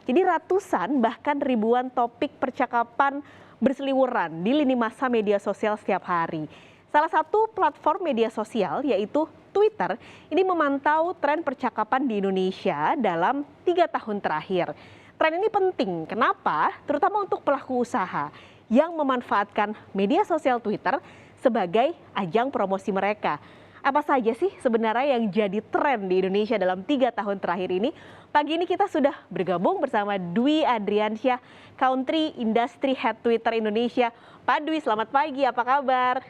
Jadi ratusan bahkan ribuan topik percakapan berseliweran di lini masa media sosial setiap hari. Salah satu platform media sosial yaitu Twitter ini memantau tren percakapan di Indonesia dalam 3 tahun terakhir. Tren ini penting, kenapa? Terutama untuk pelaku usaha yang memanfaatkan media sosial Twitter sebagai ajang promosi mereka. Apa saja sih sebenarnya yang jadi tren di Indonesia dalam 3 tahun terakhir ini? Pagi ini kita sudah bergabung bersama Dwi Adriansyah, Country Industry Head Twitter Indonesia. Pak Dwi, selamat pagi, apa kabar?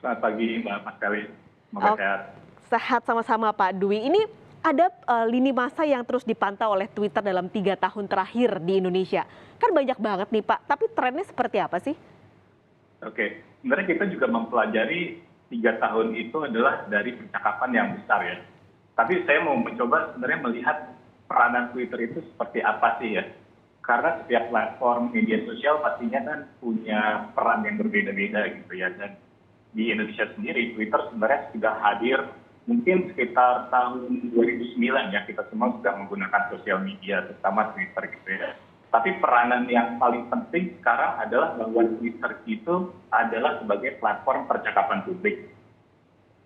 Selamat pagi Mbak Maskali, semoga sehat. Sehat sama-sama Pak Dwi. Ini ada lini masa yang terus dipantau oleh Twitter dalam 3 tahun terakhir di Indonesia. Kan banyak banget nih Pak, tapi trennya seperti apa sih? Oke, sebenarnya kita juga mempelajari 3 tahun itu adalah dari percakapan yang besar ya. Tapi saya mau mencoba sebenarnya melihat peranan Twitter itu seperti apa sih ya. Karena setiap platform media sosial pastinya kan punya peran yang berbeda-beda gitu ya. Dan di Indonesia sendiri Twitter sebenarnya sudah hadir mungkin sekitar tahun 2009 ya. Kita semua sudah menggunakan sosial media terutama Twitter gitu ya. Tapi peranan yang paling penting sekarang adalah bahwa Twitter itu adalah sebagai platform percakapan publik.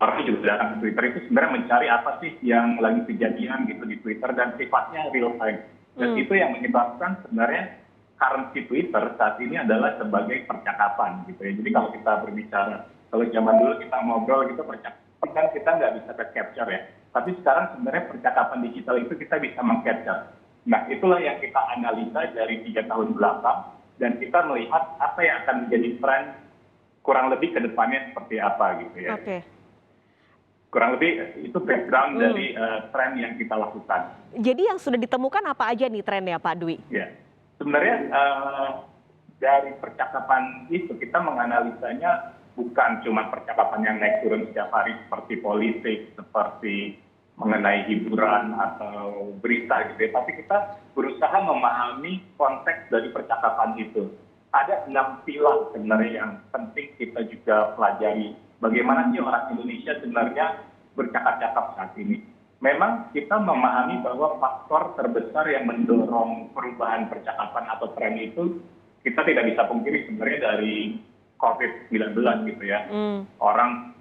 Orang juga datang ke Twitter itu sebenarnya mencari apa sih yang lagi kejadian gitu di Twitter dan sifatnya real time. Dan itu yang menyebabkan sebenarnya currency Twitter saat ini adalah sebagai percakapan gitu ya. Jadi kalau kita berbicara, kalau zaman dulu kita ngobrol gitu percakapan kan kita nggak bisa ke-capture ya. Tapi sekarang sebenarnya percakapan digital itu kita bisa meng-capture. Nah, itulah yang kita analisa dari 3 tahun belakang dan kita melihat apa yang akan menjadi tren kurang lebih ke depannya seperti apa gitu ya. Oke. Kurang lebih itu background dari tren yang kita lakukan. Jadi yang sudah ditemukan apa aja nih trennya Pak Dwi? Ya, sebenarnya dari percakapan itu kita menganalisanya bukan cuma percakapan yang naik turun setiap hari seperti politik, seperti mengenai hiburan atau berita gitu ya, tapi kita berusaha memahami konteks dari percakapan itu. Ada 6 pilar sebenarnya yang penting kita juga pelajari. Bagaimana sih orang Indonesia sebenarnya bercakap-cakap saat ini. Memang kita memahami bahwa faktor terbesar yang mendorong perubahan percakapan atau tren itu, kita tidak bisa pungkiri sebenarnya dari COVID-19 gitu ya. Orang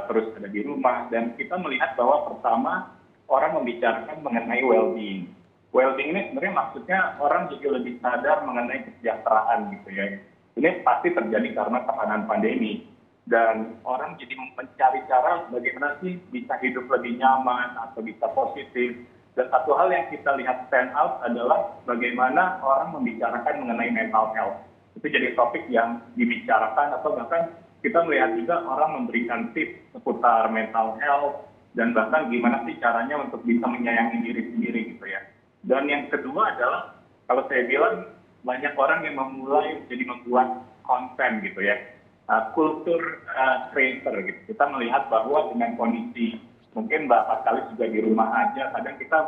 terus ada di rumah dan kita melihat bahwa pertama orang membicarakan mengenai well-being. Well-being ini sebenarnya maksudnya orang jadi lebih sadar mengenai kesejahteraan gitu ya. Ini pasti terjadi karena tekanan pandemi dan orang jadi mencari cara bagaimana sih bisa hidup lebih nyaman atau bisa positif. Dan satu hal yang kita lihat stand out adalah bagaimana orang membicarakan mengenai mental health. Itu jadi topik yang dibicarakan atau bahkan kita melihat juga orang memberikan tips seputar mental health dan bahkan gimana sih caranya untuk bisa menyayangi diri sendiri gitu ya. Dan yang kedua adalah kalau saya bilang banyak orang yang memulai jadi membuat konten gitu ya. Kultur creator gitu. Kita melihat bahwa dengan kondisi mungkin Mbak kali juga di rumah aja, kadang kita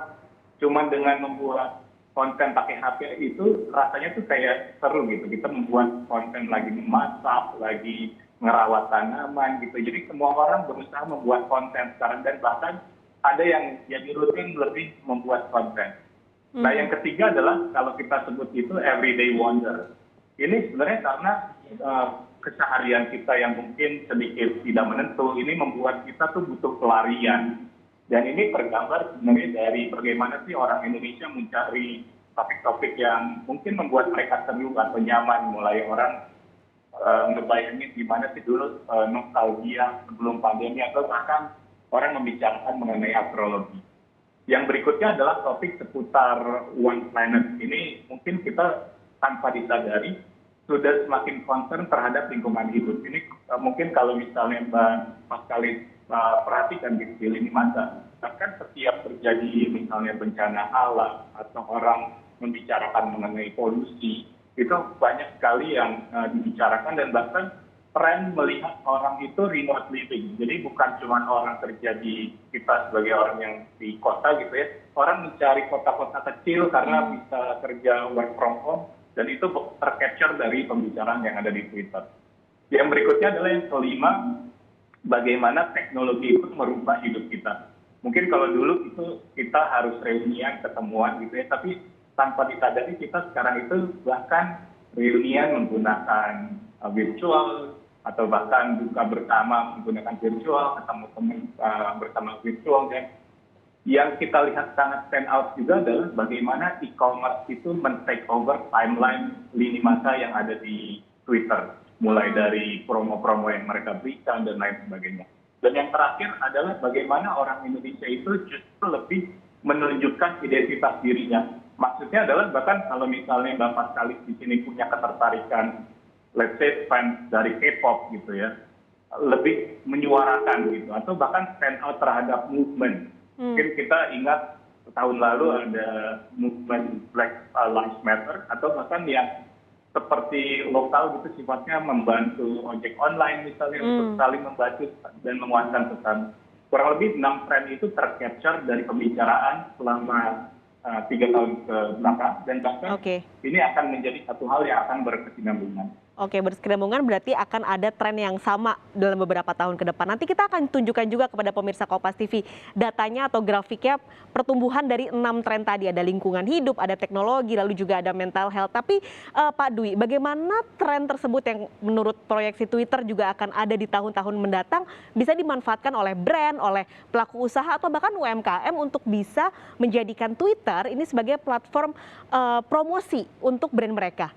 cuma dengan membuat konten pakai HP itu rasanya tuh kayak seru gitu. Kita membuat konten lagi memasak, lagi ngerawat tanaman gitu. Jadi semua orang berusaha membuat konten sekarang dan bahkan ada yang jadi rutin lebih membuat konten. Nah yang ketiga adalah kalau kita sebut itu everyday wonder. Ini sebenarnya karena keseharian kita yang mungkin sedikit tidak menentu, ini membuat kita tuh butuh pelarian. Dan ini tergambar sebenarnya dari bagaimana sih orang Indonesia mencari topik-topik yang mungkin membuat mereka seru atau nyaman. Mulai orang ngebayangin gimana sih dulu nostalgia sebelum pandemi atau bahkan orang membicarakan mengenai astrologi. Yang berikutnya adalah topik seputar One Planet. Ini mungkin kita tanpa disadari sudah semakin concern terhadap lingkungan hidup. Ini mungkin kalau misalnya Mbak Maskali perhatikan di lini masa, bahkan setiap terjadi misalnya bencana alam atau orang membicarakan mengenai polusi, itu banyak sekali yang dibicarakan dan bahkan tren melihat orang itu remote living. Jadi bukan cuma orang kerja di kita sebagai orang yang di kota gitu ya. Orang mencari kota-kota kecil karena bisa kerja work from home dan itu tercapture dari pembicaraan yang ada di Twitter. Yang berikutnya adalah yang kelima, bagaimana teknologi itu merubah hidup kita. Mungkin kalau dulu itu kita harus reunian, ketemuan gitu ya, tapi tanpa disadari kita sekarang itu bahkan reunian menggunakan virtual atau bahkan buka bersama menggunakan virtual, ketemu teman bersama virtual. Dan yang kita lihat sangat stand out juga adalah bagaimana e-commerce itu men-take over timeline lini masa yang ada di Twitter, mulai dari promo-promo yang mereka berikan dan lain sebagainya. Dan yang terakhir adalah bagaimana orang Indonesia itu justru lebih menunjukkan identitas dirinya. Maksudnya adalah bahkan kalau misalnya Bapak sekali di sini punya ketertarikan, let's say fans dari K-pop gitu ya, lebih menyuarakan gitu, atau bahkan stand out terhadap movement. Mungkin kita ingat tahun lalu ada movement Black Lives Matter, atau bahkan yang seperti lokal gitu sifatnya membantu ojek online misalnya untuk saling membantu dan menguatkan pesan. Kurang lebih 6 tren itu tercapture dari pembicaraan selama 3 tahun ke belakang, dan bahkan ini akan menjadi satu hal yang akan berkesinambungan. Oke, berkesinambungan berarti akan ada tren yang sama dalam beberapa tahun ke depan. Nanti kita akan tunjukkan juga kepada pemirsa Kompas TV datanya atau grafiknya pertumbuhan dari 6 tren tadi. Ada lingkungan hidup, ada teknologi, lalu juga ada mental health. Tapi Pak Dwi, bagaimana tren tersebut yang menurut proyeksi Twitter juga akan ada di tahun-tahun mendatang bisa dimanfaatkan oleh brand, oleh pelaku usaha atau bahkan UMKM untuk bisa menjadikan Twitter ini sebagai platform promosi untuk brand mereka?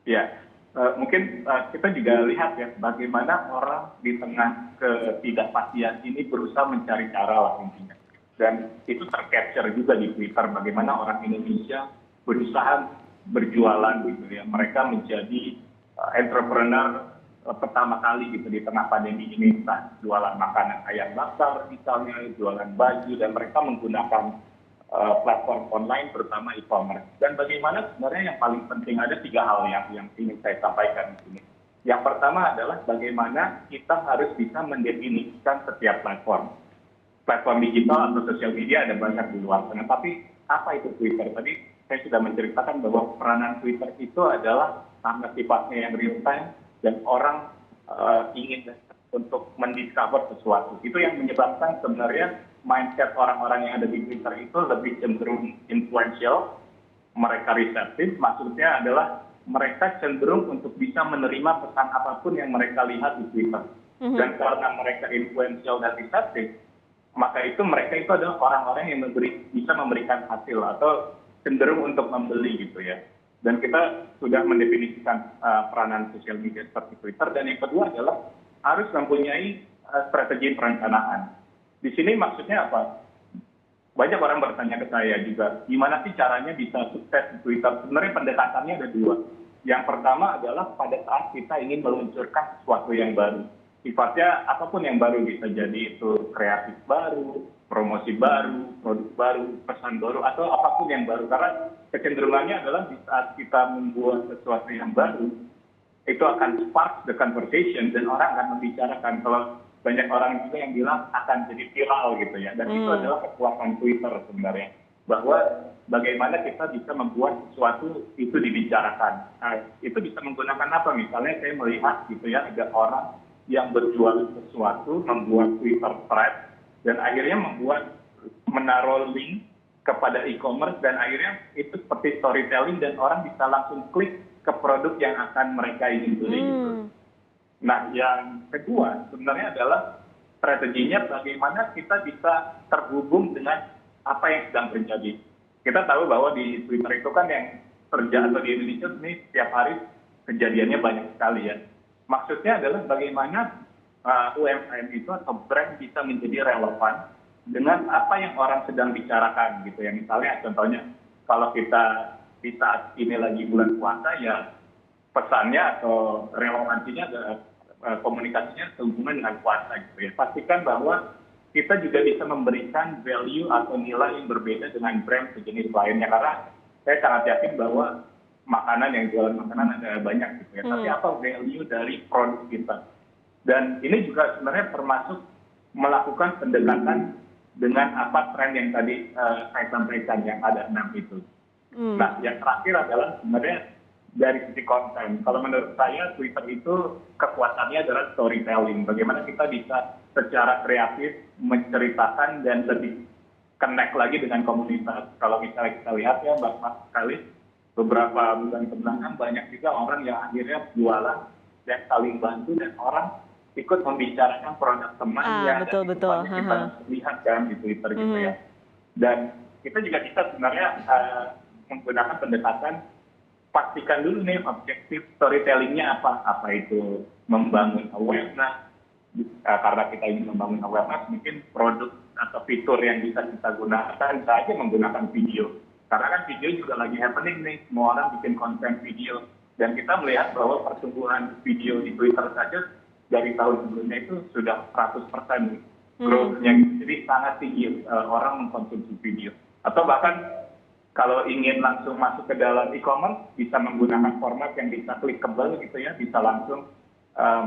Ya. Mungkin kita juga lihat ya bagaimana orang di tengah ketidakpastian ini berusaha mencari cara lah intinya. Dan itu tercapture juga di Twitter bagaimana orang Indonesia berusaha berjualan gitu ya. Mereka menjadi entrepreneur pertama kali gitu di tengah pandemi ini, entah jualan makanan ayam bakar misalnya, jualan baju, dan mereka menggunakan platform online terutama e-commerce. Dan bagaimana sebenarnya yang paling penting ada 3 hal yang ingin saya sampaikan di sini. Yang pertama adalah bagaimana kita harus bisa mendefinisikan setiap platform. Platform digital atau sosial media ada banyak di luar sana. Tapi apa itu Twitter? Tadi saya sudah menceritakan bahwa peranan Twitter itu adalah karena sifatnya yang real time dan orang ingin untuk mendiscover sesuatu. Itu yang menyebabkan sebenarnya mindset orang-orang yang ada di Twitter itu lebih cenderung influential, mereka reseptif, maksudnya adalah mereka cenderung untuk bisa menerima pesan apapun yang mereka lihat di Twitter. Dan karena mereka influential dan reseptif, maka itu mereka itu adalah orang-orang yang bisa memberikan hasil atau cenderung untuk membeli gitu ya. Dan kita sudah mendefinisikan peranan sosial media seperti Twitter. Dan yang kedua adalah harus mempunyai strategi perencanaan. Di sini maksudnya apa? Banyak orang bertanya ke saya juga, gimana sih caranya bisa sukses di Twitter? Sebenarnya pendekatannya ada 2. Yang pertama adalah pada saat kita ingin meluncurkan sesuatu yang baru. Sifatnya apapun yang baru, bisa jadi itu kreatif baru, promosi baru, produk baru, pesan baru, atau apapun yang baru. Karena kecenderungannya adalah di saat kita membuat sesuatu yang baru, itu akan spark the conversation dan orang akan membicarakan. Kalau banyak orang juga yang bilang akan jadi viral gitu ya. Dan itu adalah kekuatan Twitter sebenarnya. Bahwa bagaimana kita bisa membuat sesuatu itu dibicarakan. Nah, itu bisa menggunakan apa? Misalnya saya melihat gitu ya, ada orang yang berjualan sesuatu, membuat Twitter thread, dan akhirnya menaruh link kepada e-commerce, dan akhirnya itu seperti storytelling dan orang bisa langsung klik ke produk yang akan mereka ingin beli gitu. Nah, yang kedua sebenarnya adalah strateginya bagaimana kita bisa terhubung dengan apa yang sedang terjadi. Kita tahu bahwa di Twitter itu kan yang terjadi atau di Indonesia ini setiap hari kejadiannya banyak sekali ya. Maksudnya adalah bagaimana UMKM itu atau brand bisa menjadi relevan dengan apa yang orang sedang bicarakan gitu ya. Misalnya contohnya kalau kita di saat ini lagi bulan puasa ya, pesannya atau relevansinya komunikasinya sehubungan dengan puasa gitu ya. Pastikan bahwa kita juga bisa memberikan value atau nilai yang berbeda dengan brand sejenis lainnya, karena saya sangat yakin bahwa makanan yang jualan makanan ada banyak gitu ya. Tapi apa value dari produk kita? Dan ini juga sebenarnya termasuk melakukan pendekatan dengan apa tren yang tadi saya sampaikan yang ada 6 itu. Nah, yang terakhir adalah sebenarnya dari sisi konten. Kalau menurut saya Twitter itu kekuatannya adalah storytelling. Bagaimana kita bisa secara kreatif menceritakan dan lebih connect lagi dengan komunitas. Kalau misalnya kita lihat ya Mbak Mas sekali, beberapa bulan kebelakang banyak juga orang yang akhirnya jualan dan saling bantu dan orang ikut membicarakan produk temannya dan itu Betul. banyak kita lihat kan di Twitter gitu ya. Dan kita juga bisa sebenarnya menggunakan pendekatan pastikan dulu nih objektif storytellingnya apa itu membangun awareness. Karena kita ingin membangun awareness, mungkin produk atau fitur yang bisa kita gunakan bisa aja menggunakan video. Karena kan video juga lagi happening nih, semua orang bikin konten video. Dan kita melihat bahwa pertumbuhan video di Twitter saja dari tahun sebelumnya itu sudah 100% growth-nya. Jadi sangat tinggi orang mengkonsumsi video. Atau bahkan kalau ingin langsung masuk ke dalam e-commerce, bisa menggunakan format yang bisa clickable gitu ya, bisa langsung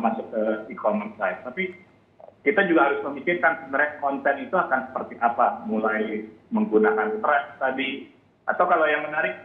masuk ke e-commerce site. Tapi kita juga harus memikirkan sebenarnya konten itu akan seperti apa, mulai menggunakan thread tadi, atau kalau yang menarik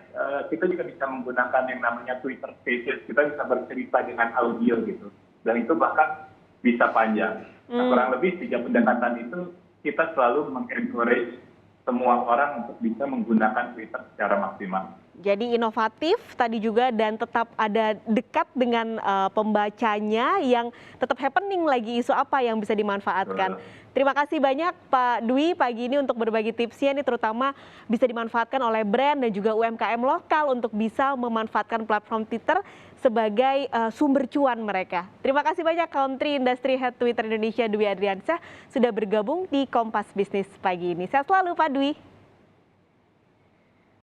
kita juga bisa menggunakan yang namanya Twitter Spaces, kita bisa bercerita dengan audio gitu, dan itu bahkan bisa panjang. Nah, kurang lebih 3 pendekatan itu kita selalu mengencourage semua orang untuk bisa menggunakan Twitter secara maksimal. Jadi inovatif tadi juga dan tetap ada dekat dengan pembacanya yang tetap happening lagi isu apa yang bisa dimanfaatkan. Terima kasih banyak Pak Dwi pagi ini untuk berbagi tipsnya ini terutama bisa dimanfaatkan oleh brand dan juga UMKM lokal untuk bisa memanfaatkan platform Twitter sebagai sumber cuan mereka. Terima kasih banyak Country Industry Head Twitter Indonesia Dwi Adriansyah sudah bergabung di Kompas Bisnis pagi ini. Sehat selalu Pak Dwi.